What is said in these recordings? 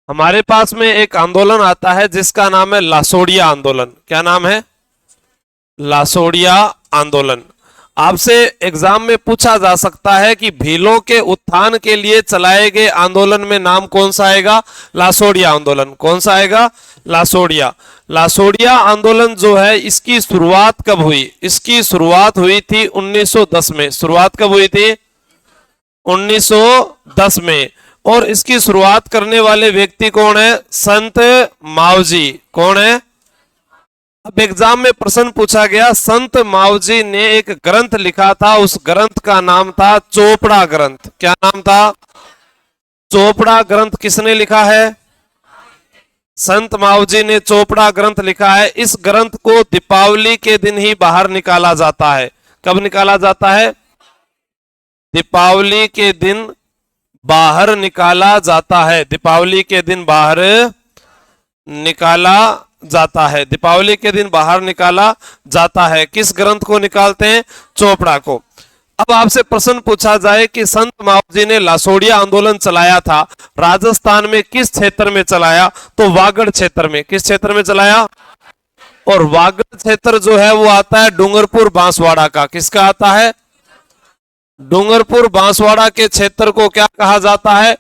हमारे पास में एक आंदोलन आता है जिसका नाम है लासोड़िया आंदोलन। क्या नाम है? लासोड़िया आंदोलन। आपसे एग्जाम में पूछा जा सकता है कि भीलों के उत्थान के लिए चलाए गए आंदोलन में नाम कौन सा आएगा? लासोड़िया आंदोलन। कौन सा आएगा? लासोड़िया। लासोड़िया आंदोलन जो है इसकी शुरुआत कब हुई? इसकी शुरुआत हुई थी 1910 में। शुरुआत कब हुई थी? 1910 में। और इसकी शुरुआत करने वाले व्यक्ति कौन है? संत मावजी। कौन है? अब एग्जाम में प्रश्न पूछा गया, संत मावजी ने एक ग्रंथ लिखा था, उस ग्रंथ का नाम था चोपड़ा ग्रंथ। क्या नाम था? चोपड़ा ग्रंथ किसने लिखा है? संत मावजी ने चोपड़ा ग्रंथ लिखा है। इस ग्रंथ को दीपावली के दिन ही बाहर निकाला जाता है। कब निकाला जाता है? दीपावली के दिन बाहर निकाला जाता है। दीपावली के दिन बाहर निकाला जाता है। दीपावली के दिन बाहर निकाला जाता है। किस ग्रंथ को निकालते हैं? चोपड़ा को। अब आपसे प्रश्न पूछा जाए कि संत मावजी ने लासोड़िया आंदोलन चलाया था, राजस्थान में किस क्षेत्र में चलाया? तो वागड़ क्षेत्र में। किस क्षेत्र में चलाया? और वागड़ क्षेत्र जो है वो आता है डूंगरपुर बांसवाड़ा का। किसका आता है? डूंगरपुर बांसवाड़ा के क्षेत्र को क्या कहा जाता है?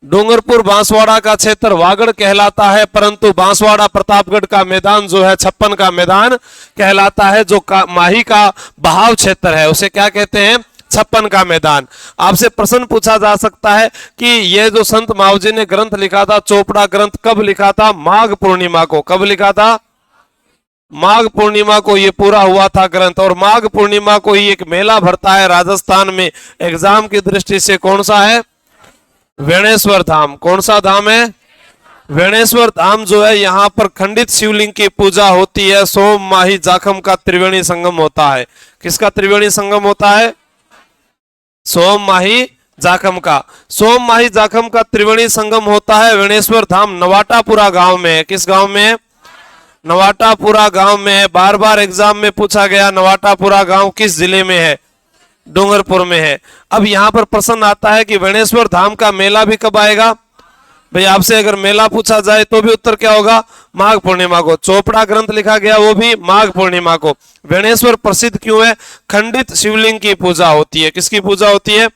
डूंगरपुर बांसवाड़ा का क्षेत्र वागड़ कहलाता है, परंतु बांसवाड़ा प्रतापगढ़ का मैदान जो है 56 का मैदान कहलाता है। जो माही का बहाव क्षेत्र है उसे क्या कहते हैं? 56 का मैदान। आपसे प्रश्न पूछा जा सकता है कि यह जो संत मावजी ने ग्रंथ लिखा था चोपड़ा ग्रंथ कब लिखा था? माघ पूर्णिमा को। कब लिखा था? माघ पूर्णिमा को ये पूरा हुआ था ग्रंथ। और माघ पूर्णिमा को ही एक मेला भरता है राजस्थान में। एग्जाम की दृष्टि से कौन सा है? वेणेश्वर धाम। कौन सा धाम है? वेणेश्वर धाम जो है यहाँ पर खंडित शिवलिंग की पूजा होती है। सोम माही जाखम का त्रिवेणी संगम होता है। किसका त्रिवेणी संगम होता है? सोम माही जाखम का। सोम माही जाखम का त्रिवेणी संगम होता है। वेणेश्वर धाम नवाटापुरा गांव में है। किस गांव में है? नवाटापुरा गांव में है। बार बार एग्जाम में पूछा गया नवाटापुरा गांव किस जिले में है? डूंगरपुर में है। अब यहां पर प्रश्न आता है कि वेणेश्वर धाम का मेला भी कब आएगा? भाई आपसे अगर मेला पूछा जाए तो भी उत्तर क्या होगा? माघ पूर्णिमा को। चोपड़ा ग्रंथ लिखा गया वो भी माघ पूर्णिमा को। वेणेश्वर प्रसिद्ध क्यों है? खंडित शिवलिंग की पूजा होती है। किसकी पूजा होती है?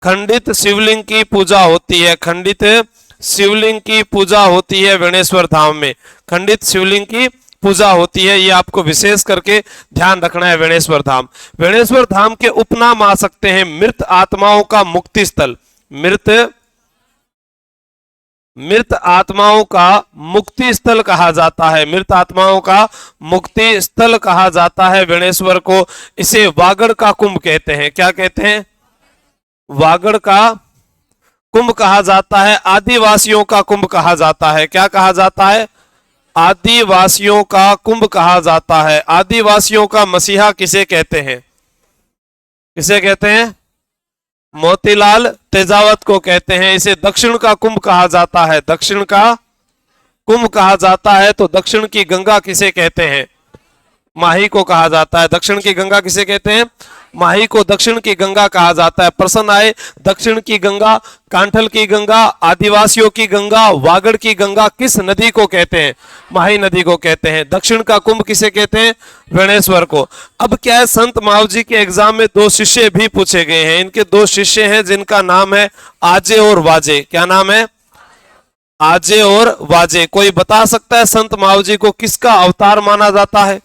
खंडित शिवलिंग की पूजा होती है। खंडित शिवलिंग की पूजा होती है वेणेश्वर धाम में। खंडित शिवलिंग की पूजा होती है, ये आपको विशेष करके ध्यान रखना है। वेणेश्वर धाम। वेणेश्वर धाम के उपनाम आ सकते हैं मृत आत्माओं का मुक्ति स्थल। मृत आत्माओं का मुक्ति स्थल कहा जाता है। मृत आत्माओं का मुक्ति स्थल कहा जाता है वेणेश्वर को। इसे वागड़ का कुंभ कहते हैं। क्या कहते हैं? वागड़ का कुंभ कहा जाता है। आदिवासियों का कुंभ कहा जाता है। क्या कहा जाता है? आदिवासियों का कुंभ कहा जाता है। आदिवासियों का मसीहा किसे कहते हैं? किसे कहते हैं? मोतीलाल तेजावत को कहते हैं। इसे दक्षिण का कुंभ कहा जाता है। दक्षिण का कुंभ कहा जाता है। तो दक्षिण की गंगा किसे कहते हैं? माही को कहा जाता है। दक्षिण की गंगा किसे कहते हैं? माही को दक्षिण की गंगा कहा जाता है। प्रश्न आए दक्षिण की गंगा, कांठल की गंगा, आदिवासियों की गंगा, वागड़ की गंगा किस नदी को कहते हैं? माही नदी को कहते हैं। दक्षिण का कुंभ किसे कहते हैं? वेणेश्वर को। अब क्या है, संत मावजी के एग्जाम में 2 शिष्य भी पूछे गए हैं। इनके 2 शिष्य हैं जिनका नाम है आजे और वाजे। क्या नाम है? आजे और वाजे। कोई बता सकता है संत मावजी को किसका अवतार माना जाता है?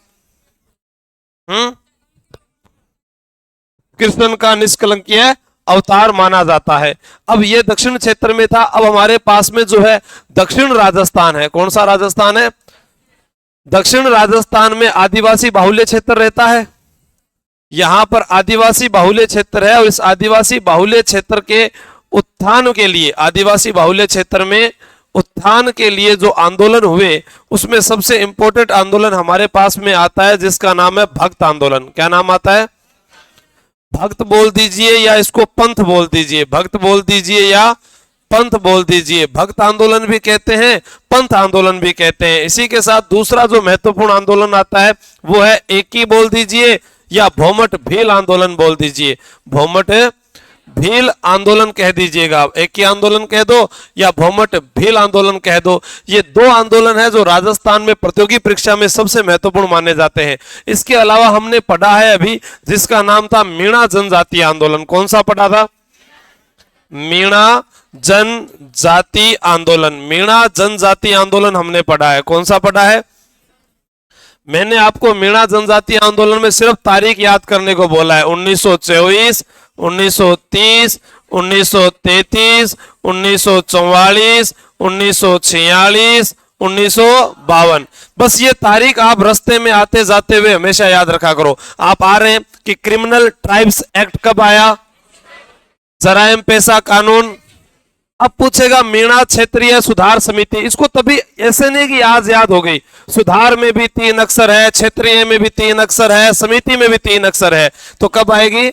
कृष्ण का निष्कलंकीय अवतार माना जाता है। अब ये दक्षिण क्षेत्र में था। अब हमारे पास में जो है दक्षिण राजस्थान है। कौन सा राजस्थान है? दक्षिण राजस्थान में आदिवासी बाहुल्य क्षेत्र रहता है। यहां पर आदिवासी बाहुल्य क्षेत्र है और इस आदिवासी बाहुल्य क्षेत्र के उत्थान के लिए, आदिवासी बाहुल्य क्षेत्र में उत्थान के लिए जो आंदोलन हुए उसमें सबसे इंपॉर्टेंट आंदोलन हमारे पास में आता है जिसका नाम है भक्त आंदोलन। क्या नाम आता है? भक्त बोल दीजिए या इसको पंथ बोल दीजिए। भक्त बोल दीजिए या पंथ बोल दीजिए। भक्त आंदोलन भी कहते हैं, पंथ आंदोलन भी कहते हैं। इसी के साथ दूसरा जो महत्वपूर्ण आंदोलन आता है वो है एकी बोल दीजिए या भोमट भील आंदोलन बोल दीजिए। भोमट भील आंदोलन कह दीजिएगा, एक ही आंदोलन कह दो या भौमट भील आंदोलन कह दो। ये दो आंदोलन है जो राजस्थान में प्रतियोगी परीक्षा में सबसे महत्वपूर्ण माने जाते हैं। इसके अलावा हमने पढ़ा है अभी जिसका नाम था मीणा जनजाति आंदोलन। कौन सा पढ़ा था? मीणा जनजाति आंदोलन। मीणा जनजाति आंदोलन हमने पढ़ा है। कौन सा पढ़ा है? मैंने आपको मीणा जनजाति आंदोलन में सिर्फ तारीख याद करने को बोला है। 1924, 1930, 1933, 1944, 1946, 1952। बस ये तारीख आप रास्ते में आते जाते हुए हमेशा याद रखा करो। आप आ रहे हैं कि क्रिमिनल ट्राइब्स एक्ट कब आया, जराइम पेशा कानून। अब पूछेगा मीणा क्षेत्रीय सुधार समिति, इसको तभी ऐसे नहीं कि आज याद हो गई। सुधार में भी 3 अक्षर है, क्षेत्रीय में भी 3 अक्षर है, समिति में भी 3 अक्षर है, तो कब आएगी?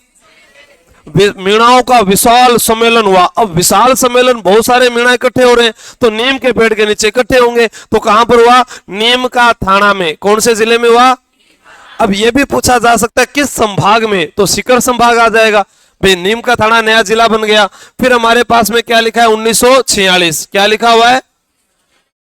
मीणाओं का विशाल सम्मेलन हुआ। अब विशाल सम्मेलन, बहुत सारे मीणा इकट्ठे हो रहे हैं, तो नीम के पेड़ के नीचे इकट्ठे होंगे। तो कहां पर हुआ? नीम का थाना में। कौन से जिले में हुआ? अब यह भी पूछा जा सकता है किस संभाग में, तो सीकर संभाग आ जाएगा भाई। नीम का थाना नया जिला बन गया। फिर हमारे पास में क्या लिखा है? 1946। क्या लिखा हुआ है?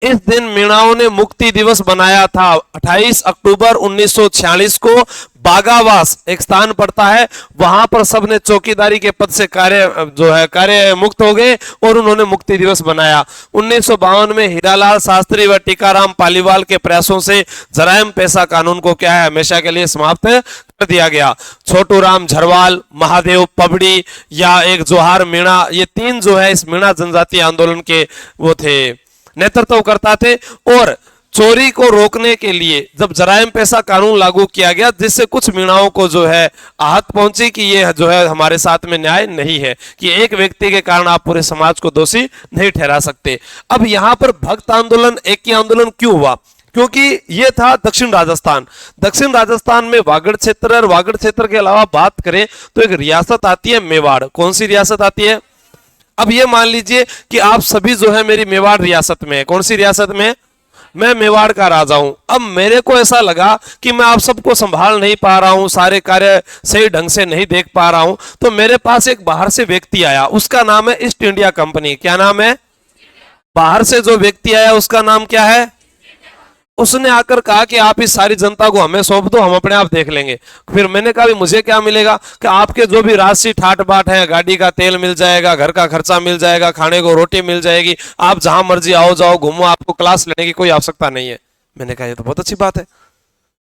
इस दिन मीणाओं ने मुक्ति दिवस बनाया था। 28 अक्टूबर 1946 को बागावास एक स्थान पड़ता है, वहां पर सबने चौकीदारी के पद से कार्य मुक्त हो गए और उन्होंने मुक्ति दिवस बनाया। 1952 में हीरालाल शास्त्री व टीकाराम पालीवाल के प्रयासों से जराइम पेशा कानून को क्या है, हमेशा के लिए समाप्त कर दिया गया। छोटू राम झरवाल, महादेव पबड़ी या एक जोहार मीणा, ये 3 जो है इस मीणा जनजाति आंदोलन के वो थे, नेतृत्व करता थे। और चोरी को रोकने के लिए जब जराइम पेशा कानून लागू किया गया, जिससे कुछ मीणाओं को जो है आहत पहुंची कि ये जो है हमारे साथ में न्याय नहीं है, कि एक व्यक्ति के कारण आप पूरे समाज को दोषी नहीं ठहरा सकते। अब यहां पर भक्त आंदोलन, एक ही आंदोलन क्यों हुआ? क्योंकि ये था दक्षिण राजस्थान। दक्षिण राजस्थान में वागड़ क्षेत्र, और वागड़ क्षेत्र के अलावा बात करें तो एक रियासत आती है मेवाड़। कौन सी रियासत आती है? अब ये मान लीजिए कि आप सभी जो है मेरी मेवाड़ रियासत में है। कौन सी रियासत में? मैं मेवाड़ का राजा हूं। अब मेरे को ऐसा लगा कि मैं आप सबको संभाल नहीं पा रहा हूं, सारे कार्य सही ढंग से नहीं देख पा रहा हूं, तो मेरे पास एक बाहर से व्यक्ति आया, उसका नाम है ईस्ट इंडिया कंपनी। क्या नाम है? बाहर से जो व्यक्ति आया उसका नाम क्या है? उसने आकर कहा कि आप इस सारी जनता को हमें सौंप दो, हम अपने आप देख लेंगे। फिर मैंने कहा मुझे क्या मिलेगा? कि आपके जो भी राशि ठाट बाट है, गाड़ी का तेल मिल जाएगा, घर का खर्चा मिल जाएगा, खाने को रोटी मिल जाएगी, आप जहां मर्जी आओ जाओ घूमो, आपको क्लास लेने की कोई आवश्यकता नहीं है। मैंने कहा ये तो बहुत अच्छी बात है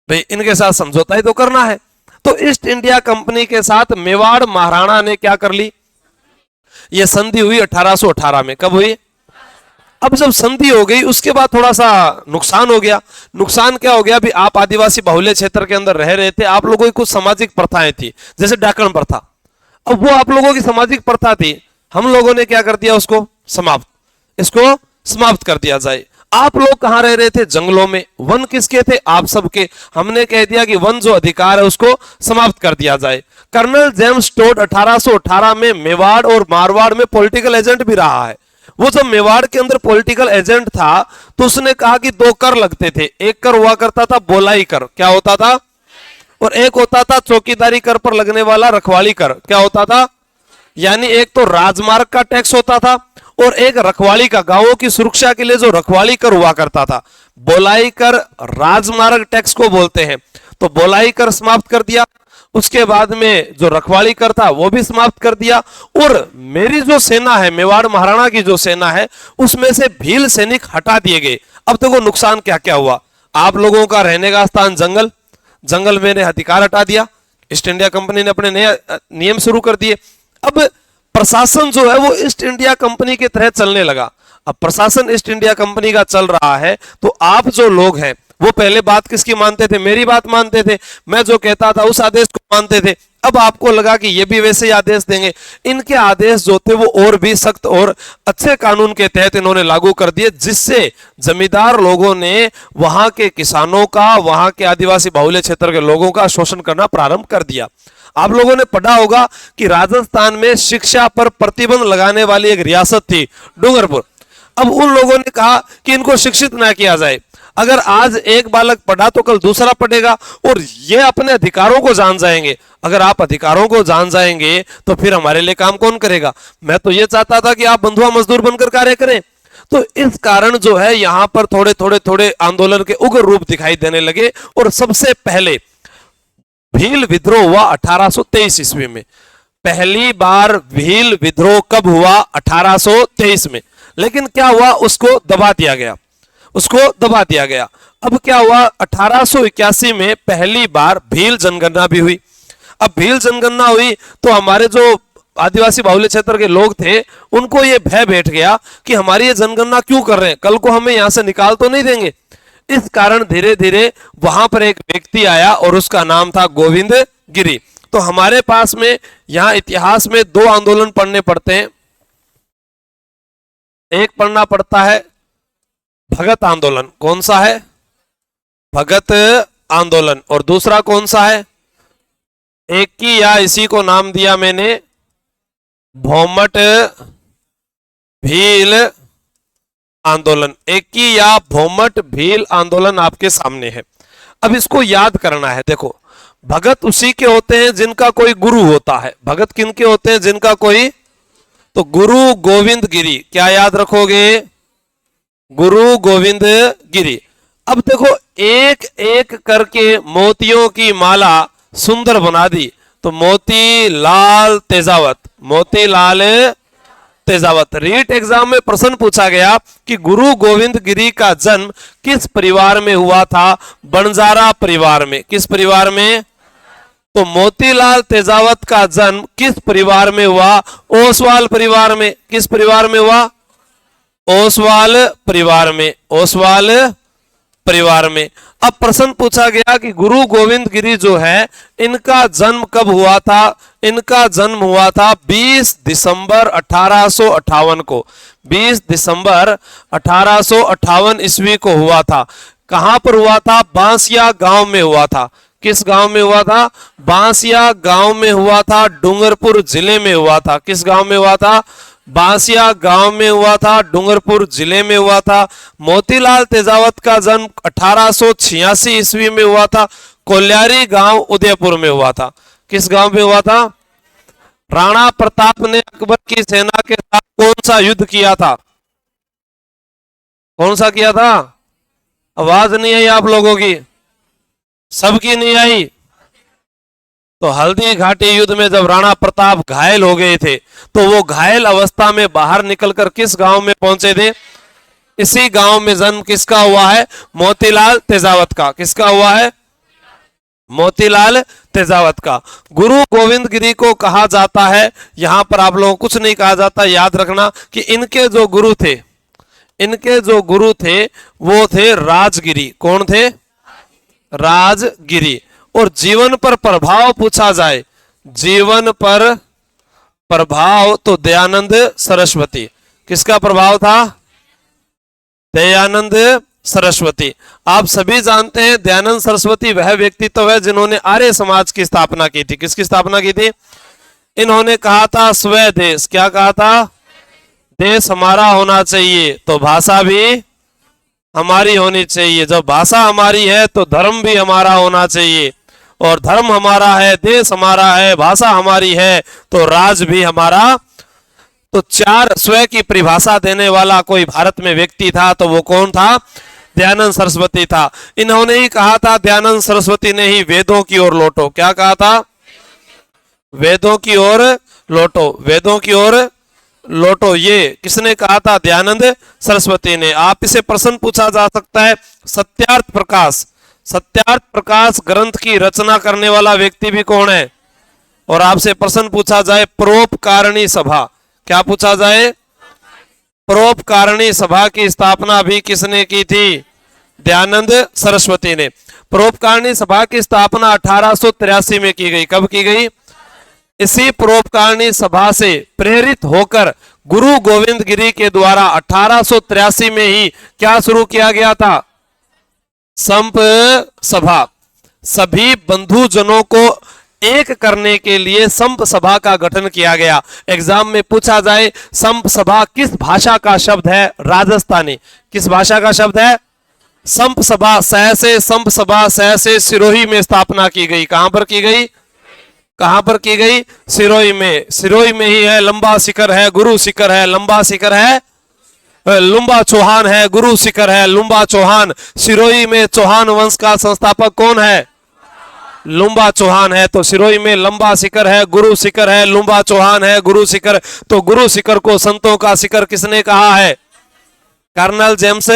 भाई, इनके साथ समझौता ही तो करना है। तो ईस्ट इंडिया कंपनी के साथ मेवाड़ महाराणा ने क्या कर ली? ये संधि हुई 1818 में। कब हुई? अब जब संधि हो गई उसके बाद थोड़ा सा नुकसान हो गया। नुकसान क्या हो गया? भी आप आदिवासी बाहुल्य क्षेत्र के अंदर रह रहे थे, आप लोगों की कुछ सामाजिक प्रथाएं थी, जैसे डाकण प्रथा। अब वो आप लोगों की सामाजिक प्रथा थी, हम लोगों ने क्या कर दिया? उसको समाप्त, इसको समाप्त कर दिया जाए। आप लोग कहां रह रहे थे? जंगलों में। वन किसके थे? आप सबके। हमने कह दिया कि वन जो अधिकार है उसको समाप्त कर दिया जाए। कर्नल जेम्स टोड 1818 में मेवाड़ और मारवाड़ में पॉलिटिकल एजेंट भी रहा है। वो जब मेवाड़ के अंदर पॉलिटिकल एजेंट था तो उसने कहा कि 2 कर लगते थे। एक कर हुआ करता था बोलाई कर, क्या होता था? और एक होता था चौकीदारी कर पर लगने वाला रखवाली कर, क्या होता था? यानी एक तो राजमार्ग का टैक्स होता था और एक रखवाली का, गांवों की सुरक्षा के लिए जो रखवाली कर हुआ करता था। बोलाई कर राजमार्ग टैक्स को बोलते हैं। तो बोलाई कर समाप्त कर दिया, उसके बाद में जो रखवाली कर था वो भी समाप्त कर दिया। और मेरी जो सेना है, मेवाड़ महाराणा की जो सेना है, उसमें से भील सैनिक हटा दिए गए। अब देखो नुकसान क्या क्या हुआ। आप लोगों का रहने का स्थान जंगल, जंगल में अधिकार हटा दिया। ईस्ट इंडिया कंपनी ने अपने नए नियम शुरू कर दिए। अब प्रशासन जो है वो ईस्ट इंडिया कंपनी के तहत चलने लगा। अब प्रशासन ईस्ट इंडिया कंपनी का चल रहा है तो आप जो लोग हैं वो पहले बात किसकी मानते थे? मेरी बात मानते थे। मैं जो कहता था उस आदेश को मानते थे। अब आपको लगा कि ये भी वैसे ही आदेश देंगे। इनके आदेश जो थे वो और भी सख्त और अच्छे कानून के तहत इन्होंने लागू कर दिए, जिससे जमींदार लोगों ने वहां के किसानों का, वहां के आदिवासी बाहुल्य क्षेत्र के लोगों का शोषण करना प्रारंभ कर दिया। आप लोगों ने पढ़ा होगा कि राजस्थान में शिक्षा पर प्रतिबंध लगाने वाली एक रियासत थी डूंगरपुर। अब उन लोगों ने कहा कि इनको शिक्षित ना किया जाए। अगर आज एक बालक पढ़ा तो कल दूसरा पढ़ेगा और ये अपने अधिकारों को जान जाएंगे। अगर आप अधिकारों को जान जाएंगे तो फिर हमारे लिए काम कौन करेगा। मैं तो ये चाहता था कि आप बंधुआ मजदूर बनकर कार्य करें। तो इस कारण जो है यहां पर थोड़े थोड़े थोड़े आंदोलन के उग्र रूप दिखाई देने लगे। और सबसे पहले भील विद्रोह हुआ 1823 ईस्वी में। पहली बार भील विद्रोह कब हुआ? 1823 में। लेकिन क्या हुआ, उसको दबा दिया गया, उसको दबा दिया गया। अब क्या हुआ, 1881 में पहली बार भील जनगणना भी हुई। अब भील जनगणना हुई तो हमारे जो आदिवासी बाहुल्य क्षेत्र के लोग थे उनको ये भय बैठ गया कि हमारी ये जनगणना क्यों कर रहे हैं, कल को हमें यहां से निकाल तो नहीं देंगे। इस कारण धीरे धीरे वहां पर एक व्यक्ति आया और उसका नाम था गोविंद गिरी। तो हमारे पास में यहां इतिहास में दो आंदोलन पढ़ने पड़ते हैं। एक पढ़ना पड़ता है भगत आंदोलन। कौन सा है? भगत आंदोलन। और दूसरा कौन सा है? एक की या इसी को नाम दिया मैंने भौमट भील आंदोलन। एक की या भौमट भील आंदोलन आपके सामने है। अब इसको याद करना है। देखो, भगत उसी के होते हैं जिनका कोई गुरु होता है। भगत किनके होते हैं? जिनका कोई, तो गुरु गोविंद गिरी। क्या याद रखोगे? गुरु गोविंद गिरी। अब देखो, एक एक करके मोतियों की माला सुंदर बना दी। तो मोती लाल तेजावत, मोती लाल तेजावत। रीट एग्जाम में प्रश्न पूछा गया कि गुरु गोविंद गिरी का जन्म किस परिवार में हुआ था? बंजारा परिवार में। किस परिवार में? तो मोतीलाल तेजावत का जन्म किस परिवार में हुआ? ओसवाल परिवार में। किस परिवार में हुआ? ओसवाल परिवार में। ओसवाल परिवार में। अब प्रश्न पूछा गया कि गुरु गोविंद गिरी जो है इनका जन्म कब हुआ था? इनका जन्म हुआ था 20 दिसंबर 1858 को। 20 दिसंबर 1858 ईस्वी को हुआ था। कहां पर हुआ था? बांसिया गांव में हुआ था। किस गांव में हुआ था? बांसिया गांव में हुआ था, डूंगरपुर जिले में हुआ था। किस गांव में हुआ था? बांसिया गांव में हुआ था, डूंगरपुर जिले में हुआ था। मोतीलाल तेजावत का जन्म 1886 ईस्वी में हुआ था, कोल्यारी गांव उदयपुर में हुआ था। किस गांव में हुआ था? राणा प्रताप ने अकबर की सेना के साथ कौन सा युद्ध किया था? कौन सा किया था? आवाज नहीं आई आप लोगों की, सबकी नहीं आई। तो हल्दी घाटी युद्ध में जब राणा प्रताप घायल हो गए थे तो वो घायल अवस्था में बाहर निकलकर किस गांव में पहुंचे थे? इसी गांव में जन्म किसका हुआ है? मोतीलाल तेजावत का। किसका हुआ है? मोतीलाल तेजावत का। गुरु गोविंद गिरी को कहा जाता है, यहां पर आप लोगों को कुछ नहीं कहा जाता, याद रखना कि इनके जो गुरु थे, इनके जो गुरु थे वो थे राजगिरी। कौन थे? राजगिरी। और जीवन पर प्रभाव पूछा जाए, जीवन पर प्रभाव, तो दयानंद सरस्वती। किसका प्रभाव था? दयानंद सरस्वती। आप सभी जानते हैं दयानंद सरस्वती वह व्यक्तित्व है जिन्होंने आर्य समाज की स्थापना की थी। किसकी स्थापना की थी? इन्होंने कहा था स्वदेश। क्या कहा था? देश हमारा होना चाहिए तो भाषा भी हमारी होनी चाहिए। जब भाषा हमारी है तो धर्म भी हमारा होना चाहिए, और धर्म हमारा है, देश हमारा है, भाषा हमारी है तो राज भी हमारा। तो चार स्व की परिभाषा देने वाला कोई भारत में व्यक्ति था तो वो कौन था? दयानंद सरस्वती था। इन्होंने ही कहा था, दयानंद सरस्वती ने ही, वेदों की ओर लौटो। क्या कहा था? वेदों की ओर लौटो, वेदों की ओर लौटो। ये किसने कहा था? दयानंद सरस्वती ने। आप इसे प्रश्न पूछा जा सकता है, सत्यार्थ प्रकाश, सत्यार्थ प्रकाश ग्रंथ की रचना करने वाला व्यक्ति भी कौन है? और आपसे प्रश्न पूछा जाए परोपकारिणी सभा, क्या पूछा जाए? परोपकारिणी सभा की स्थापना भी किसने की थी? दयानंद सरस्वती ने। परोपकारिणी सभा की स्थापना 1883 में की गई। कब की गई? इसी परोपकारिणी सभा से प्रेरित होकर गुरु गोविंद गिरी के द्वारा 1883 में ही क्या शुरू किया गया था? संप सभा। सभी बंधुजनों को एक करने के लिए संप सभा का गठन किया गया। एग्जाम में पूछा जाए संप सभा किस भाषा का शब्द है? राजस्थानी। किस भाषा का शब्द है? संप सभा सह से सिरोही में स्थापना की गई। कहां पर की गई? कहां पर की गई? सिरोही में। सिरोही में ही है, लंबा शिखर है, गुरु शिखर है, लंबा शिखर है, लुम्बा चौहान है, गुरु शिखर है, लुम्बा चौहान। सिरोही में चौहान वंश का संस्थापक कौन है? लुम्बा चौहान है। तो सिरोही में लंबा शिखर है, गुरु शिखर है, लुम्बा चौहान है, गुरु शिखर। तो गुरु शिखर को संतों का शिखर किसने कहा है? Colonel James.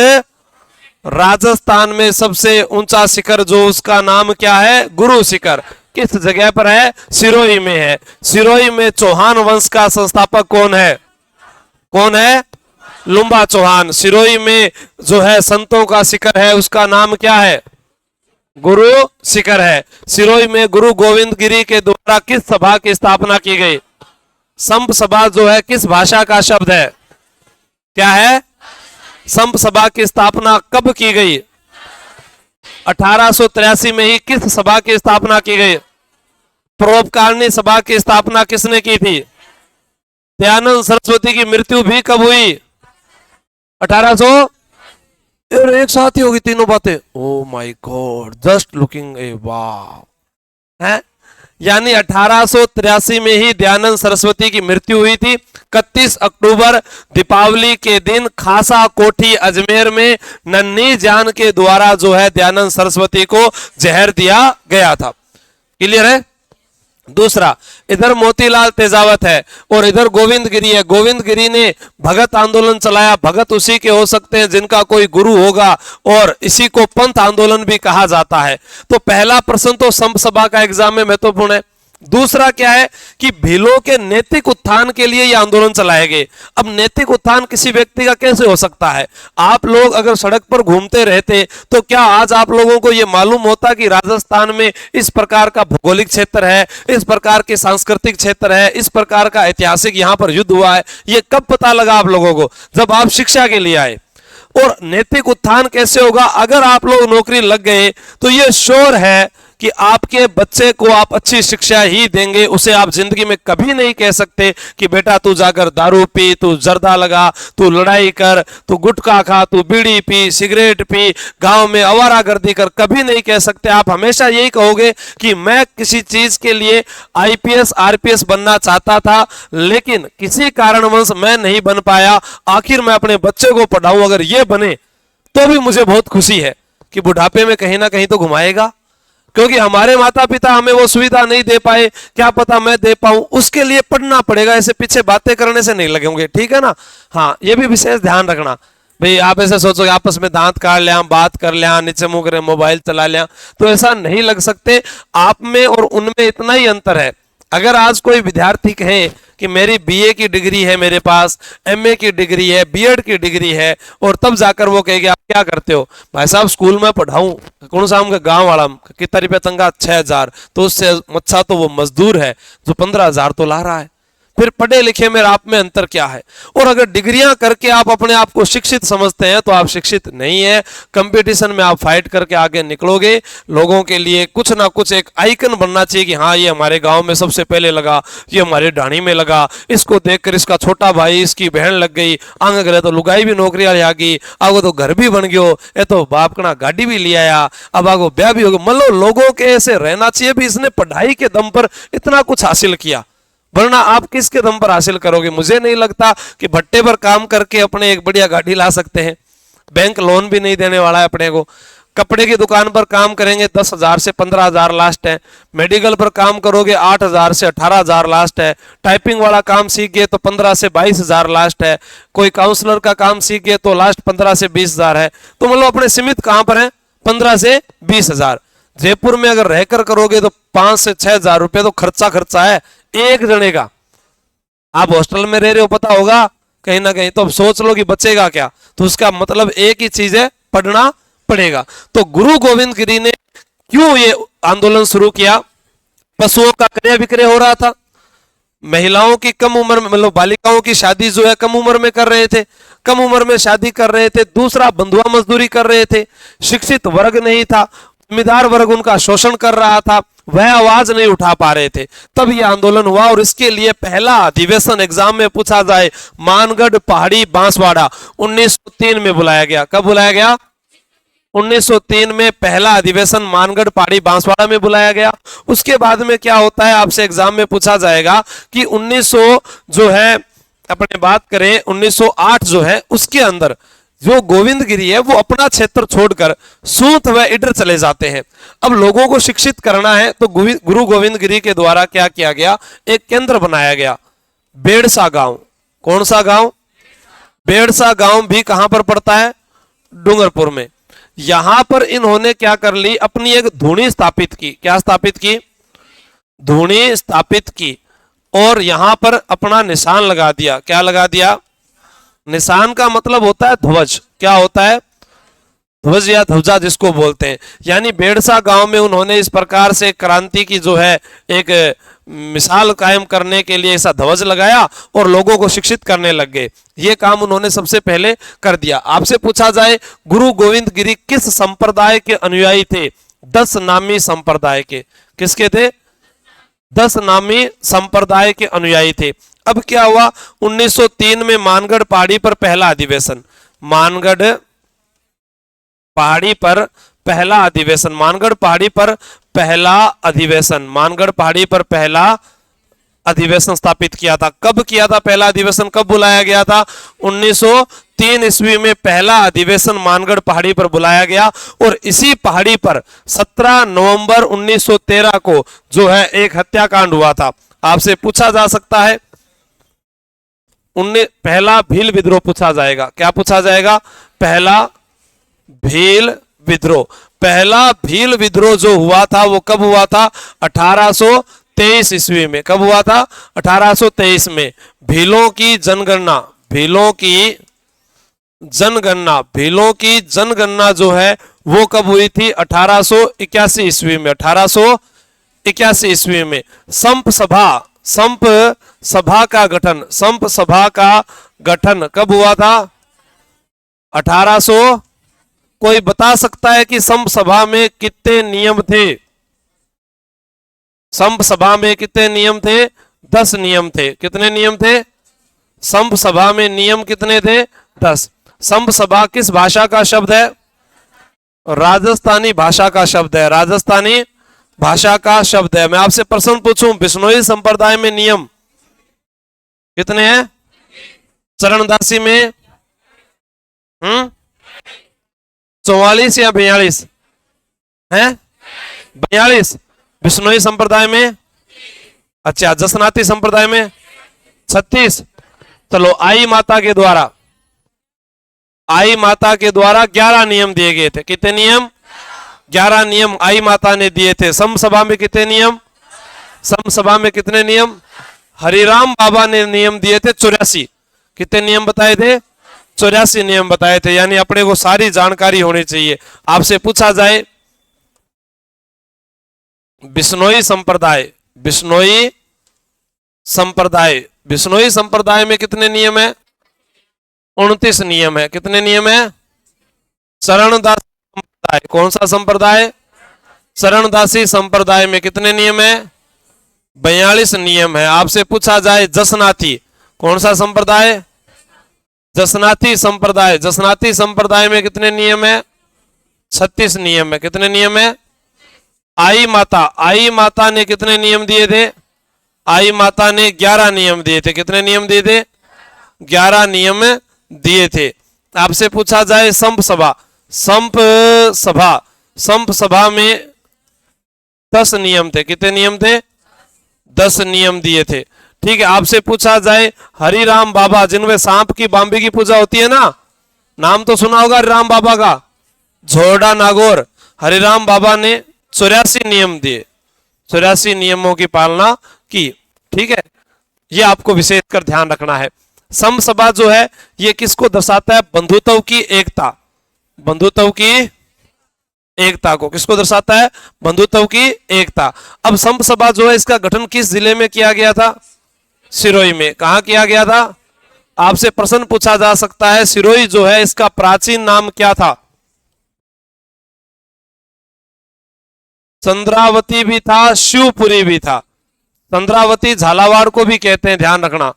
राजस्थान में सबसे ऊंचा शिखर जो उसका नाम क्या है? गुरु शिखर। किस जगह पर है? सिरोही में है। सिरोही में चौहान वंश का संस्थापक कौन है? कौन है? लुम्बा चौहान। सिरोही में जो है संतों का शिखर है, उसका नाम क्या है? गुरु शिखर है। सिरोही में गुरु गोविंद गिरी के द्वारा किस सभा की स्थापना की गई? संप सभा जो है किस भाषा का शब्द है? क्या है? संप सभा की स्थापना कब की गई? 1883 में ही। किस सभा की स्थापना की गई? परोपकारिणी सभा की स्थापना किसने की थी? दयानंद सरस्वती की मृत्यु भी कब हुई? 1800। एक साथ ही होगी तीनों बातें। Oh my God, just looking a वाह है। यानी 1883 में ही दयानंद सरस्वती की मृत्यु हुई थी। 31 अक्टूबर दीपावली के दिन खासा कोठी अजमेर में नन्ही जान के द्वारा जो है दयानंद सरस्वती को जहर दिया गया था। क्लियर है? दूसरा, इधर मोतीलाल तेजावत है और इधर गोविंद गिरी है। गोविंद गिरी ने भगत आंदोलन चलाया। भगत उसी के हो सकते हैं जिनका कोई गुरु होगा, और इसी को पंथ आंदोलन भी कहा जाता है। तो पहला प्रश्न तो संप सभा का एग्जाम में महत्वपूर्ण है। दूसरा क्या है कि भीलों के नैतिक उत्थान के लिए यह आंदोलन चलाए गए। अब नैतिक उत्थान किसी व्यक्ति का कैसे हो सकता है? आप लोग अगर सड़क पर घूमते रहते तो क्या आज आप लोगों को यह मालूम होता कि राजस्थान में इस प्रकार का भौगोलिक क्षेत्र है, इस प्रकार के सांस्कृतिक क्षेत्र है, इस प्रकार का ऐतिहासिक यहां पर युद्ध हुआ है? यह कब पता लगा आप लोगों को? जब आप शिक्षा के लिए आए। और नैतिक उत्थान कैसे होगा? अगर आप लोग नौकरी लग गए तो यह श्योर है कि आपके बच्चे को आप अच्छी शिक्षा ही देंगे। उसे आप जिंदगी में कभी नहीं कह सकते कि बेटा तू जाकर दारू पी, तू जर्दा लगा, तू लड़ाई कर, तू गुटखा खा, तू बीड़ी पी, सिगरेट पी, गांव में आवारागर्दी कर। कभी नहीं कह सकते। आप हमेशा यही कहोगे कि मैं किसी चीज के लिए आईपीएस आरपीएस बनना चाहता था, लेकिन किसी कारणवश मैं नहीं बन पाया। आखिर मैं अपने बच्चे को पढ़ाऊं, अगर ये बने तो भी मुझे बहुत खुशी है कि बुढ़ापे में कहीं ना कहीं तो घुमाएगा। क्योंकि हमारे माता पिता हमें वो सुविधा नहीं दे पाए, क्या पता मैं दे पाऊं। उसके लिए पढ़ना पड़ेगा। ऐसे पीछे बातें करने से नहीं लगेंगे, ठीक है ना? हाँ, ये भी विशेष ध्यान रखना। भाई आप ऐसे सोचो कि आपस में दांत काट लिया, बात कर लिया, नीचे मुंह करे, मोबाइल चला लिया, तो ऐसा नहीं लग सकते। आप में और उनमें इतना ही अंतर है। अगर आज कोई विद्यार्थी कहे कि मेरी बीए की डिग्री है, मेरे पास एमए की डिग्री है, बीएड की डिग्री है, और तब जाकर वो कहेगी आप क्या करते हो? भाई साहब स्कूल में पढ़ाऊं। कौन सा हमका गांव वाला? कितना रुपया तंगा? 6000। तो उससे अच्छा तो वो मजदूर है जो 15,000 तो ला रहा है। फिर पढ़े लिखे में आप में अंतर क्या है? और अगर डिग्रियां करके आप अपने आप को शिक्षित समझते हैं तो आप शिक्षित नहीं है। कंपटीशन में आप फाइट करके आगे निकलोगे। लोगों के लिए कुछ ना कुछ एक आइकन बनना चाहिए कि हाँ ये हमारे गांव में सबसे पहले लगा, ये हमारे ढाणी में लगा, इसको देखकर इसका छोटा भाई, इसकी बहन लग गई, आगे गए तो लुगाई भी नौकरी आ गई, आगो तो घर भी बन गयो, ये तो बाप कना गाड़ी भी ले आया, अब आगो ब्याह भी हो गया। मतलब लोगों के ऐसे रहना चाहिए भी इसने पढ़ाई के दम पर इतना कुछ हासिल किया, वरना आप किसके दम पर हासिल करोगे? मुझे नहीं लगता कि भट्टे पर काम करके अपने एक बढ़िया गाड़ी ला सकते हैं। बैंक लोन भी नहीं देने वाला है अपने को। कपड़े की दुकान पर काम करेंगे 10,000 से 15,000 लास्ट है। मेडिकल पर काम करोगे 8,000 से 18,000 लास्ट है। टाइपिंग वाला काम सीख गए तो 15 से 22,000 लास्ट है। कोई काउंसलर का काम सीख गए तो लास्ट 15 से 20,000 है। तो मतलब अपने सीमित कहां पर है? 15 से 20,000। जयपुर में अगर रहकर करोगे तो 5 से 6,000 रुपए तो खर्चा है एक जने का। आप हॉस्टल में रह रहे हो, पता होगा कहीं ना कहीं, तो अब सोच लो कि बचेगा क्या। तो उसका मतलब एक ही चीज है, पढ़ना पड़ेगा। तो गुरु गोविंद गिरी ने क्यों ये आंदोलन शुरू किया? पशुओं का क्रय विक्रय हो रहा था, महिलाओं की कम उम्र में, मतलब बालिकाओं की शादी जो है कम उम्र में कर रहे थे, कम उम्र में शादी कर रहे थे। दूसरा, बंधुआ मजदूरी कर रहे थे। शिक्षित वर्ग नहीं था, जमींदार वर्ग उनका शोषण कर रहा था, वह आवाज नहीं उठा पा रहे थे। तब यह आंदोलन हुआ और इसके लिए पहला अधिवेशन एग्जाम में पूछा जाए, मानगढ़ पहाड़ी बांसवाड़ा 1903 में बुलाया गया। कब बुलाया गया? 1903 में पहला अधिवेशन मानगढ़ पहाड़ी बांसवाड़ा में बुलाया गया। उसके बाद में क्या होता है, आपसे एग्जाम में पूछा जाएगा कि 1900 जो है अपने बात करें 1908 जो है उसके अंदर जो गोविंदगिरी है वो अपना क्षेत्र छोड़कर सूत व इडर चले जाते हैं। अब लोगों को शिक्षित करना है तो गुरु गोविंदगिरी के द्वारा क्या किया गया, एक केंद्र बनाया गया, बेड़सा गांव। कौन सा गांव? बेड़सा गांव भी कहां पर पड़ता है? डूंगरपुर में। यहां पर इन्होंने क्या कर ली, अपनी एक धूनी स्थापित की। क्या स्थापित की? धूनी स्थापित की। और यहां पर अपना निशान लगा दिया। क्या लगा दिया? निशान का मतलब होता है ध्वज। क्या होता है? ध्वज या ध्वजा जिसको बोलते हैं। यानी बेड़सा गांव में उन्होंने इस प्रकार से क्रांति की जो है एक मिसाल कायम करने के लिए ऐसा ध्वज लगाया और लोगों को शिक्षित करने लग गए। ये काम उन्होंने सबसे पहले कर दिया। आपसे पूछा जाए गुरु गोविंदगिरी किस संप्रदाय के अनुयायी थे? 10 नामी संप्रदाय के। किसके थे? 10 नामी संप्रदाय के अनुयायी थे। अब क्या हुआ, 1903 में मानगढ़ पहाड़ी पर पहला अधिवेशन। मानगढ़ पहाड़ी पर पहला अधिवेशन। मानगढ़ पहाड़ी पर पहला अधिवेशन। मानगढ़ पहाड़ी पर पहला अधिवेशन स्थापित किया था। कब किया था पहला अधिवेशन? कब बुलाया गया था? 1903 ईस्वी में पहला अधिवेशन मानगढ़ पहाड़ी पर बुलाया गया। और इसी पहाड़ी पर 17 नवंबर 1913 को जो है एक हत्याकांड हुआ था। आपसे पूछा जा सकता है, पहला भील विद्रोह पूछा जाएगा। क्या पूछा जाएगा? पहला भील विद्रोह। पहला भील विद्रोह जो हुआ था वो कब हुआ था? 1823 ईस्वी में। कब हुआ था? 1823 में। भीलों की जनगणना, भीलों की जनगणना, भीलों की जनगणना जो है वो कब हुई थी? 1881 ईस्वी में। 1881 ईस्वी में। संप सभा, संप सभा का गठन, संप सभा का गठन कब हुआ था? 1800। कोई बता सकता है कि संप सभा में कितने नियम थे? संप सभा में कितने नियम थे? 10 नियम थे। कितने नियम थे? संप सभा में नियम कितने थे? 10। संप सभा किस भाषा का शब्द है? राजस्थानी भाषा का शब्द है। राजस्थानी भाषा का शब्द है। मैं आपसे प्रश्न पूछूं, बिश्नोई संप्रदाय में नियम कितने हैं? चरणदासी में 44 या 42 हैं? 42। बिश्नोई संप्रदाय में? अच्छा। जसनाती संप्रदाय में 36। चलो, आई माता के द्वारा, आई माता के द्वारा 11 नियम दिए गए थे। कितने नियम? 11 नियम आई माता ने दिए थे। संप सभा में कितने नियम? संप सभा में कितने नियम? हरिराम बाबा ने नियम दिए थे 84। कितने नियम बताए थे? 84 नियम बताए थे। यानी अपने को सारी जानकारी होनी चाहिए। आपसे पूछा जाए बिश्नोई संप्रदाय, बिश्नोई संप्रदाय, बिश्नोई संप्रदाय में कितने नियम है? 29 नियम है। कितने नियम है? चरणदासी संप्रदाय। कौन सा संप्रदाय? चरणदासी संप्रदाय में कितने नियम है? 42 नियम है। आपसे पूछा जाए जसनाती, कौन सा संप्रदाय? जसनाती संप्रदाय। जसनाती संप्रदाय में कितने नियम है? 36 नियम है। कितने नियम है? आई माता, आई माता ने कितने नियम दिए थे? आई माता ने 11 नियम दिए थे। कितने नियम दिए थे? 11 नियम दिए थे। आपसे पूछा जाए संप सभा, संप सभा, संप सभा में 10 नियम थे। कितने नियम थे? 10 नियम दिए थे। ठीक है। आपसे पूछा जाए हरिराम बाबा, जिनमें सांप की बांबी की पूजा होती है ना, नाम तो सुना होगा हरिराम बाबा का, झोरडा नागौर। हरिराम बाबा ने 84 नियम दिए, 84 नियमों की पालना की। ठीक है, ये आपको विशेष कर ध्यान रखना है। संप सभा जो है ये किसको दर्शाता है? बंधुत्व की एकता, बंधुत्व की एकता को किसको दर्शाता है? बंधुत्व की एकता। अब संप सभा जो है इसका गठन किस जिले में किया गया था? सिरोही में। कहां किया गया था? आपसे प्रश्न पूछा जा सकता है सिरोही जो है इसका प्राचीन नाम क्या था? चंद्रावती भी था, शिवपुरी भी था। चंद्रावती झालावाड़ को भी कहते हैं, ध्यान रखना।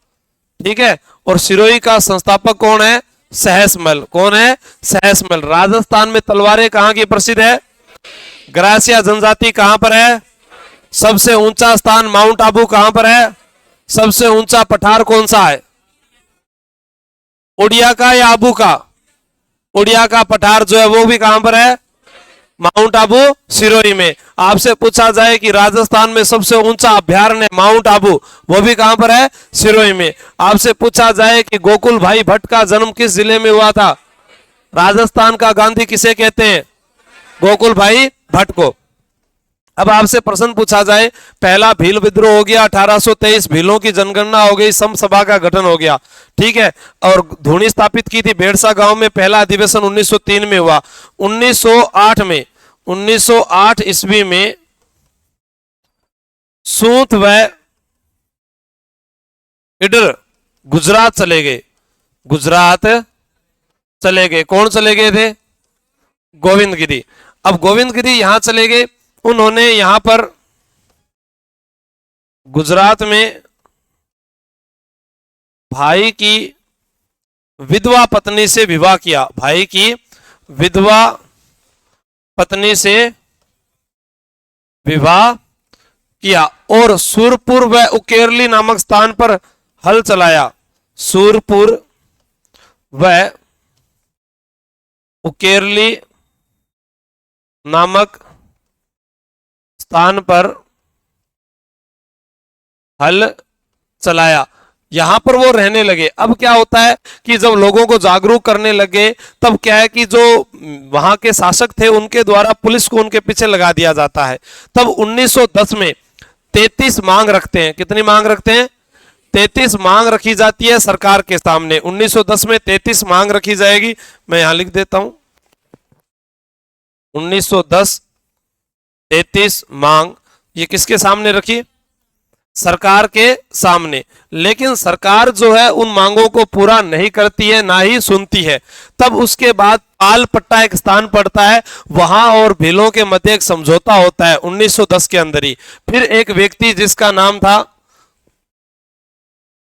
ठीक है। और सिरोही का संस्थापक कौन है? सहसमल। कौन है? सहसमल। राजस्थान में तलवारें कहां की प्रसिद्ध है? ग्रासिया जनजाति कहां पर है? सबसे ऊंचा स्थान माउंट आबू कहां पर है? सबसे ऊंचा पठार कौन सा है? उड़िया का या आबू का? उड़िया का पठार जो है वो भी कहां पर है? माउंट आबू सिरोही में। आपसे पूछा जाए कि राजस्थान में सबसे ऊंचा अभ्यारण्य माउंट आबू, वो भी कहां पर है? सिरोही में। आपसे पूछा जाए कि गोकुल भाई भट्ट का जन्म किस जिले में हुआ था? राजस्थान का गांधी किसे कहते हैं? गोकुल भाई भट्ट को। अब आपसे प्रश्न पूछा जाए, पहला भील विद्रोह हो गया 1823, भीलों की जनगणना हो गई, सम सभा का गठन हो गया, ठीक है, और धूनी स्थापित की थी बेड़सा गांव में, पहला अधिवेशन 1903 में हुआ। 1908 ईस्वी में सूत व इडर गुजरात चले गए। गुजरात चले गए। कौन चले गए थे? गोविंद गिरी। अब गोविंद गिरी यहां चले गए, उन्होंने यहां पर गुजरात में भाई की विधवा पत्नी से विवाह किया। भाई की विधवा पत्नी से विवाह किया और सूरपुर व उकेरली नामक स्थान पर हल चलाया। सूरपुर व उकेरली नामक स्थान पर हल चलाया। यहां पर वो रहने लगे। अब क्या होता है कि जब लोगों को जागरूक करने लगे, तब क्या है कि जो वहां के शासक थे उनके द्वारा पुलिस को उनके पीछे लगा दिया जाता है। तब 1910 में 33 मांग रखते हैं। कितनी मांग रखते हैं? 33 मांग रखी जाती है सरकार के सामने। 1910 में 33 मांग रखी जाएगी। मैं यहां लिख देता हूं 1910 33 मांग। ये किसके सामने रखी? सरकार के सामने। लेकिन सरकार जो है उन मांगों को पूरा नहीं करती है, ना ही सुनती है। तब उसके बाद पालपट्टा एक स्थान पड़ता है, वहां और भीलों के मध्य एक समझौता होता है 1910 के अंदर ही। फिर एक व्यक्ति जिसका नाम था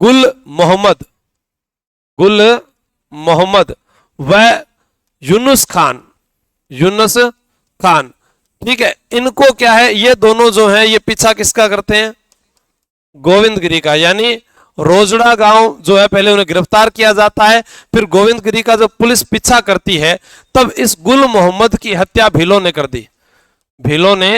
गुल मोहम्मद, गुल मोहम्मद व यूनुस खान, यूनुस खान, ठीक है, इनको क्या है, ये दोनों जो है ये पीछा किसका करते हैं? गोविंद गिरी का। यानी रोजड़ा गांव जो है पहले उन्हें गिरफ्तार किया जाता है, फिर गोविंद गिरी का जब पुलिस पीछा करती है, तब इस गुल मोहम्मद की हत्या भीलों ने कर दी। भीलों ने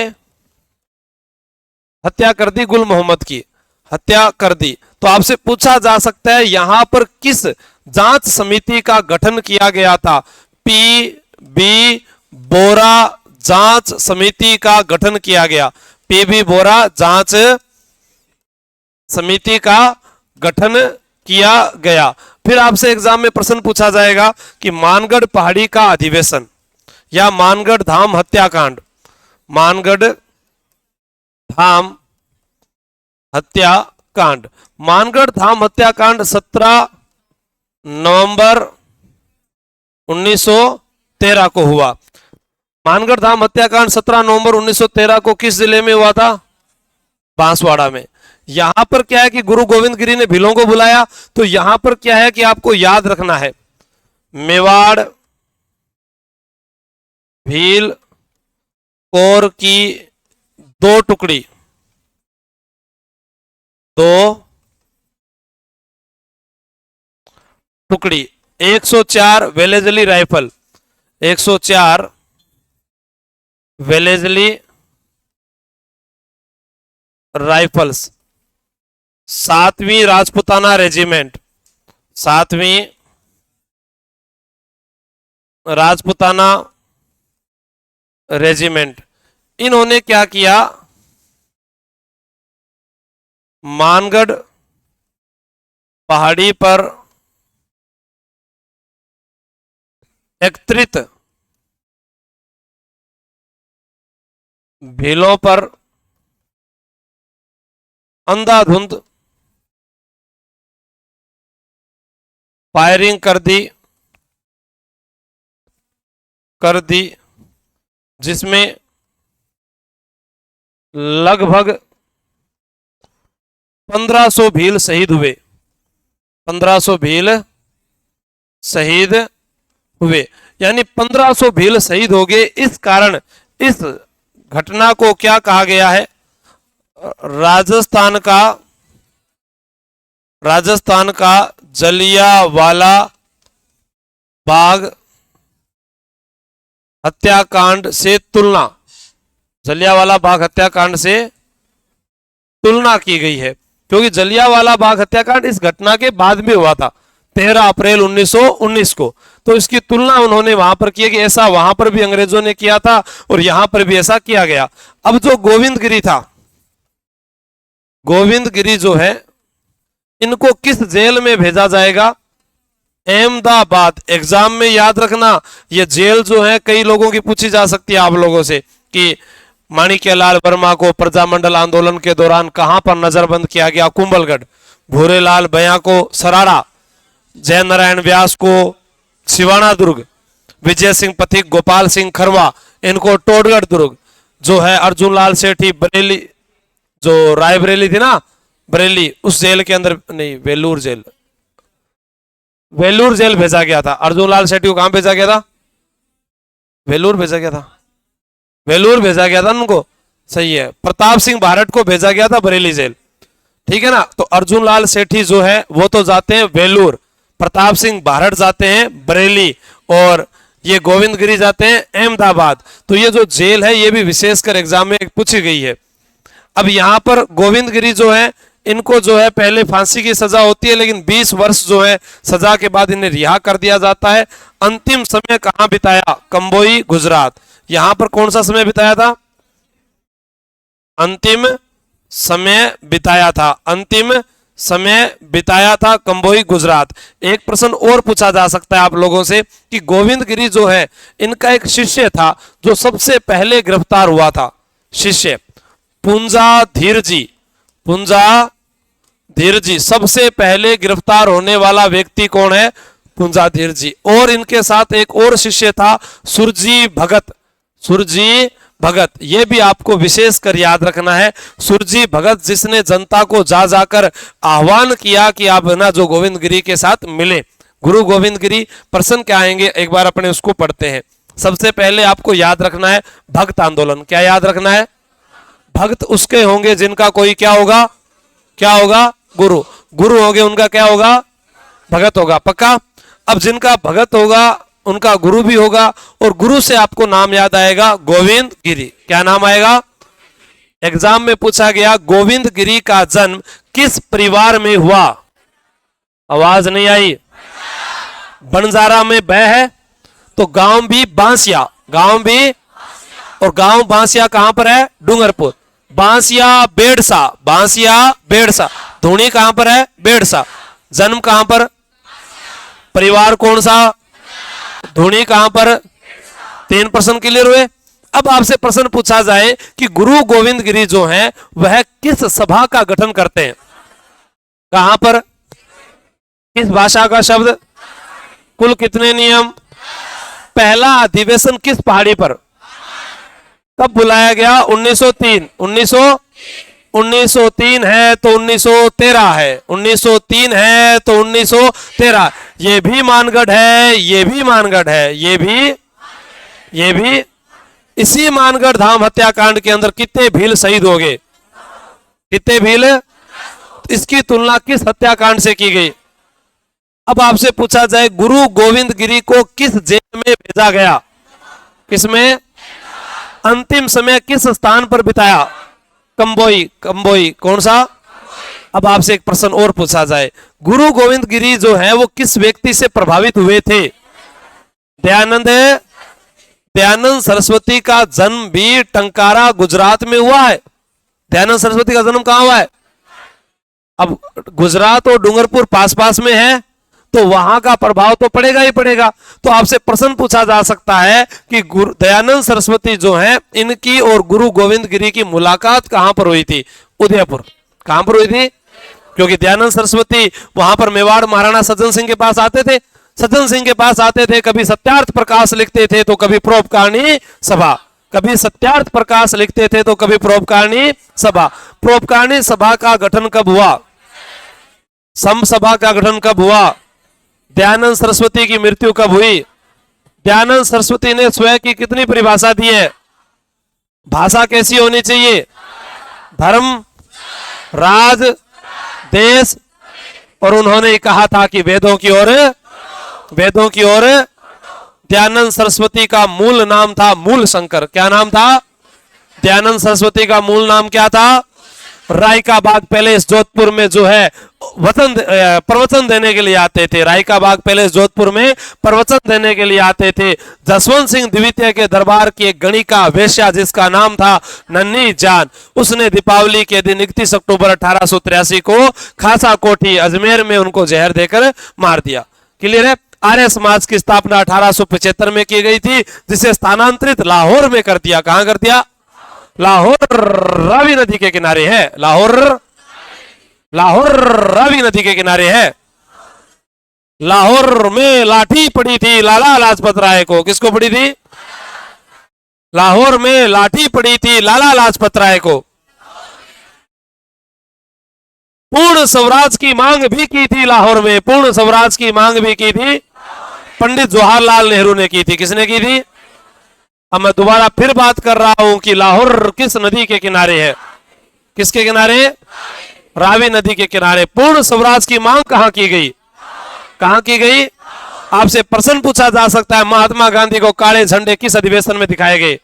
हत्या कर दी, गुल मोहम्मद की हत्या कर दी। तो आपसे पूछा जा सकता है यहां पर किस जांच समिति का गठन किया गया था? पी.बी. बोरा जांच समिति का गठन किया गया। पी.बी. बोरा जांच समिति का गठन किया गया। फिर आपसे एग्जाम में प्रश्न पूछा जाएगा कि मानगढ़ पहाड़ी का अधिवेशन या मानगढ़ धाम हत्याकांड, मानगढ़ धाम हत्याकांड, मानगढ़ धाम हत्याकांड 17 नवंबर 1913 को हुआ। मानगढ़ धाम हत्याकांड 17 नवंबर 1913 को किस जिले में हुआ था? बांसवाड़ा में। यहां पर क्या है कि गुरु गोविंद गिरी ने भीलों को बुलाया, तो यहां पर क्या है कि आपको याद रखना है, मेवाड़ भील कोर की दो टुकड़ी, दो टुकड़ी, 104 वेलेजली राइफल, 104 वेलेजली राइफल्स, 7वीं राजपुताना रेजिमेंट, 7वीं राजपुताना रेजिमेंट, इन्होंने क्या किया? मानगढ़ पहाड़ी पर एकत्रित भीलों पर अंधाधुंध फायरिंग कर दी, जिसमें लगभग 1500 भील शहीद हुए। 1500 भील शहीद हुए, यानी 1500 भील शहीद हो गए। इस कारण इस घटना को क्या कहा गया है? राजस्थान का जलियांवाला बाग हत्याकांड से तुलना, जलियांवाला बाग हत्याकांड से तुलना की गई है, क्योंकि जलियांवाला बाग हत्याकांड इस घटना के बाद में हुआ था 13 अप्रैल 1919 को। तो इसकी तुलना उन्होंने वहां पर की कि ऐसा वहां पर भी अंग्रेजों ने किया था और यहां पर भी ऐसा किया गया। अब जो गोविंदगिरी था, गोविंदगिरी जो है, इनको किस जेल में भेजा जाएगा? अहमदाबाद। एग्जाम में याद रखना, ये जेल जो है कई लोगों की पूछी जा सकती है आप लोगों से कि माणिक्यलाल वर्मा को प्रजामंडल आंदोलन के दौरान कहां पर नजरबंद किया गया? कुंभलगढ़। भूरेलाल भैया को सराड़ा, जय नारायण व्यास को सिवाना दुर्ग, विजय सिंह पथिक, गोपाल सिंह खरवा, इनको टोडगढ़ दुर्ग। जो है अर्जुन लाल सेठी बरेली, जो रायबरेली थी ना, बरेली, उस जेल के अंदर, नहीं वेलूर जेल, वेलूर जेल भेजा गया था। अर्जुन लाल सेठी को कहां भेजा गया था? वेलूर भेजा गया था, वेलूर भेजा गया था उनको, सही है। प्रताप सिंह भारत को भेजा गया था बरेली जेल, ठीक है ना। तो अर्जुन लाल सेठी जो है वो तो जाते हैं वेलूर, प्रताप सिंह भारत जाते हैं बरेली, और ये गोविंदगिरी जाते हैं अहमदाबाद। तो ये जो जेल है ये भी विशेषकर एग्जाम में पूछी गई है। अब यहां पर गोविंदगिरी जो है, इनको जो है पहले फांसी की सजा होती है, लेकिन 20 वर्ष जो है सजा के बाद इन्हें रिहा कर दिया जाता है। अंतिम समय कहां बिताया? कंबोई, गुजरात। यहां पर कौन सा समय बिताया था? अंतिम समय बिताया था, अंतिम समय बिताया था कंबोई, गुजरात। एक प्रश्न और पूछा जा सकता है आप लोगों से कि गोविंदगिरी जो है, इनका एक शिष्य था जो सबसे पहले गिरफ्तार हुआ था। शिष्य पुंजाधीर जी, पुंजाधीर जी सबसे पहले गिरफ्तार होने वाला व्यक्ति कौन है? पुंजाधीर जी। और इनके साथ एक और शिष्य था, सुरजी भगत, सुरजी भगत। ये भी आपको विशेष कर याद रखना है। सुरजी भगत, जिसने जनता को जा जाकर आह्वान किया कि आप ना जो गोविंदगिरी के साथ मिले। गुरु गोविंदगिरी प्रश्न क्या आएंगे, एक बार अपने उसको पढ़ते हैं। सबसे पहले आपको याद रखना है भक्त आंदोलन। क्या याद रखना है? भक्त उसके होंगे जिनका कोई क्या होगा? क्या होगा? गुरु। गुरु होंगे उनका क्या होगा? भगत होगा, पक्का। अब जिनका भगत होगा उनका गुरु भी होगा, और गुरु से आपको नाम याद आएगा गोविंदगिरी। क्या नाम आएगा? एग्जाम में पूछा गया गोविंदगिरी का जन्म किस परिवार में हुआ? आवाज नहीं आई। बंजारा में बै है तो गांव भी बांसिया, गांव भी, और गांव बांसिया कहां पर है? डूंगरपुर। बांसिया बेड़सा, बांसिया बेड़सा। धूनी कहां पर है? बेड़सा। जन्म कहां पर? परिवार कौन सा? धूनी कहां पर? 3 प्रश्न क्लियर हुए। अब आपसे प्रश्न पूछा जाए कि गुरु गोविंदगिरी जो है वह किस सभा का गठन करते हैं? कहां पर? किस भाषा का शब्द? कुल कितने नियम? पहला अधिवेशन किस पहाड़ी पर? कब बुलाया गया? 1903। 1903 है तो 1913 है, 1903 है तो 1913। ये भी मानगढ़ है, ये भी मानगढ़ है, ये भी। इसी मानगढ़ धाम हत्याकांड के अंदर कितने भील शहीद हो गए? कितने भील? इसकी तुलना किस हत्याकांड से की गई? अब आपसे पूछा जाए गुरु गोविंदगिरी को किस जेल में भेजा गया? किसमें? अंतिम समय किस स्थान पर बिताया? कंबोई। कंबोई कौन सा? अब आपसे एक प्रश्न और पूछा जाए, गुरु गोविंदगिरी जो है वो किस व्यक्ति से प्रभावित हुए थे? दयानंद। दयानंद सरस्वती का जन्म भी टंकारा, गुजरात में हुआ है। दयानंद सरस्वती का जन्म कहां हुआ है? अब गुजरात और डूंगरपुर पास पास में है तो वहां का प्रभाव तो पड़ेगा ही पड़ेगा। तो आपसे प्रश्न पूछा जा सकता है कि दयानंद सरस्वती जो है, इनकी और गुरु गोविंदगिरी की मुलाकात कहां पर हुई थी? उदयपुर। कहां पर हुई थी? क्योंकि दयानंद सरस्वती वहां पर मेवाड़ महाराणा सज्जन सिंह के पास आते थे, सज्जन सिंह के पास आते थे, कभी सत्यार्थ प्रकाश लिखते थे तो कभी परोपकारिणी सभा, कभी सत्यार्थ प्रकाश लिखते थे तो कभी परोपकारिणी सभा। परोपकारिणी सभा का गठन कब हुआ? सम सभा का गठन कब हुआ? दयानंद सरस्वती की मृत्यु कब हुई? दयानंद सरस्वती ने स्वयं की कितनी परिभाषा दी है? भाषा कैसी होनी चाहिए? धर्म, राज, देश, और उन्होंने कहा था कि वेदों की ओर। दयानंद सरस्वती का मूल नाम था मूल शंकर। क्या नाम था? दयानंद सरस्वती का मूल नाम क्या था? रायका बाग पैलेस जोधपुर में जो है प्रवचन देने के लिए आते थे। रायका बाग पैलेस जोधपुर में प्रवचन देने के लिए आते थे। जसवंत सिंह द्वितीय के दरबार की एक गणिका वेश्या जिसका नाम था नन्ही जान, उसने दीपावली के दिन 31 अक्टूबर 1883 को खासा कोठी अजमेर में उनको जहर देकर मार दिया। क्लियर है? आर्य समाज की स्थापना 1875 में की गई थी, जिसे स्थानांतरित लाहौर में कर दिया। कहां कर दिया? लाहौर रावी नदी के किनारे है। लाहौर रावी नदी के किनारे है। लाहौर में लाठी पड़ी थी लाला लाजपत राय को। किसको पड़ी थी? लाहौर में लाठी पड़ी थी लाला लाजपत राय को। पूर्ण स्वराज की मांग भी की थी लाहौर में। पूर्ण स्वराज की मांग भी की थी पंडित जवाहरलाल नेहरू ने की थी। किसने की थी? अब मैं दोबारा फिर बात कर रहा हूं कि लाहौर किस नदी के किनारे है? किसके किनारे? रावी नदी के किनारे। पूर्ण स्वराज की मांग कहां की गई? कहां की गई? आपसे प्रश्न पूछा जा सकता है, महात्मा गांधी को काले झंडे किस अधिवेशन में दिखाए गए?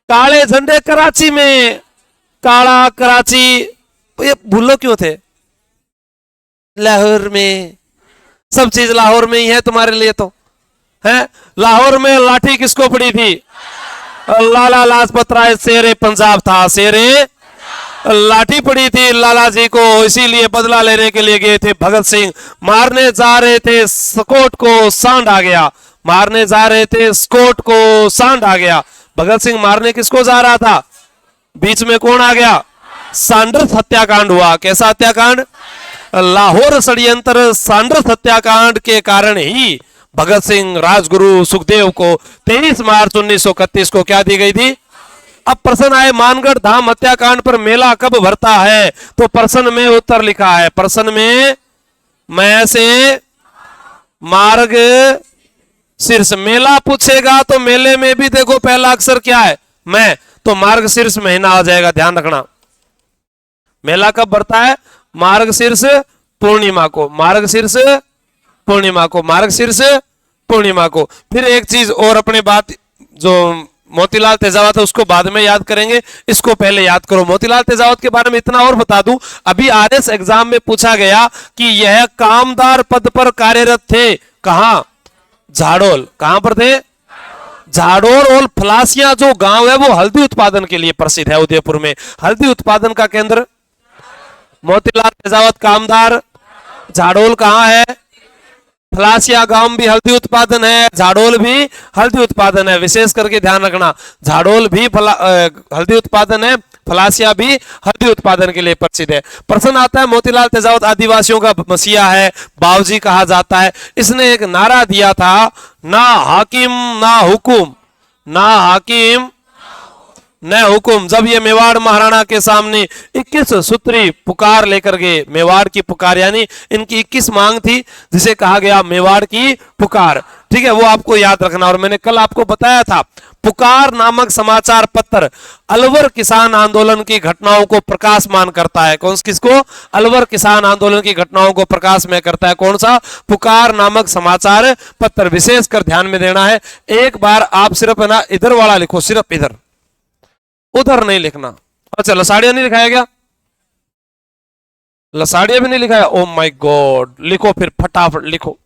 काले झंडे कराची में। काला कराची, ये भूलो क्यों थे? लाहौर में, सब चीज लाहौर में ही है तुम्हारे लिए तो है। लाहौर में लाठी किसको पड़ी थी? लाला लाजपत राय शेरे पंजाब था। शेरे लाठी पड़ी थी लाला जी को, इसीलिए बदला लेने के लिए गए थे भगत सिंह। मारने जा रहे थे, स्कोट को सांड आ गया। मारने जा रहे थे, स्कोट को सांड आ गया। भगत सिंह मारने किसको जा रहा था? बीच में कौन आ गया? सांडर्स हत्याकांड हुआ। कैसा हत्याकांड? लाहौर षड्यंत्र सांडर्स हत्याकांड के कारण ही भगत सिंह, राजगुरु, सुखदेव को 23 मार्च 1931 को क्या दी गई थी? अब प्रश्न आए, मानगढ़ धाम हत्याकांड पर मेला कब भरता है? तो प्रश्न में उत्तर लिखा है। प्रश्न में मैं से मार्ग शीर्ष मेला पूछेगा तो मेले में भी देखो पहला अक्षर क्या है? मैं। तो मार्ग शीर्ष महीना आ जाएगा, ध्यान रखना। मेला कब भरता है? मार्ग शीर्ष पूर्णिमा को। मार्ग शीर्ष पूर्णिमा को। मार्ग शीर्ष पूर्णिमा को। फिर एक चीज और, अपने बात जो मोतीलाल तेजावत है उसको बाद में याद करेंगे, इसको पहले याद करो। मोतीलाल तेजावत के बारे में इतना और बता दूं, अभी आरएस एग्जाम में पूछा गया कि यह कामदार पद पर कार्यरत थे। कहां? झाड़ोल। कहां पर थे? झाड़ोल। और फलासिया जो गांव है वो हल्दी उत्पादन के लिए प्रसिद्ध है। उदयपुर में हल्दी उत्पादन का केंद्र। मोतीलाल तेजावत कामदार। झाड़ोल कहां है? फलासिया गांव भी हल्दी उत्पादन है, झाड़ोल भी हल्दी उत्पादन है। विशेष करके ध्यान रखना, झाड़ोल भी हल्दी उत्पादन है, फलासिया भी हल्दी उत्पादन के लिए प्रसिद्ध है। प्रश्न आता है, मोतीलाल तेजावत आदिवासियों का मसीहा है, बावजी कहा जाता है। इसने एक नारा दिया था, ना हाकिम ना हुकुम, ना हाकिम न हुकुम। जब ये मेवाड़ महाराणा के सामने 21 सूत्री पुकार लेकर गए, मेवाड़ की पुकार यानी इनकी 21 मांग थी, जिसे कहा गया मेवाड़ की पुकार। ठीक है, वो आपको याद रखना। और मैंने कल आपको बताया था, पुकार नामक समाचार पत्र अलवर किसान आंदोलन की घटनाओं को प्रकाशमान करता है। कौन किसको? अलवर किसान आंदोलन की घटनाओं को प्रकाश में करता है। कौन सा? पुकार नामक समाचार पत्र। विशेषकर ध्यान में देना है, एक बार आप सिर्फ है ना इधर वाला लिखो, सिर्फ इधर, उधर नहीं लिखना। अच्छा, लसाड़िया नहीं लिखाया गया? लसाड़िया भी नहीं लिखाया? ओ माय गॉड, लिखो फिर फटाफट लिखो।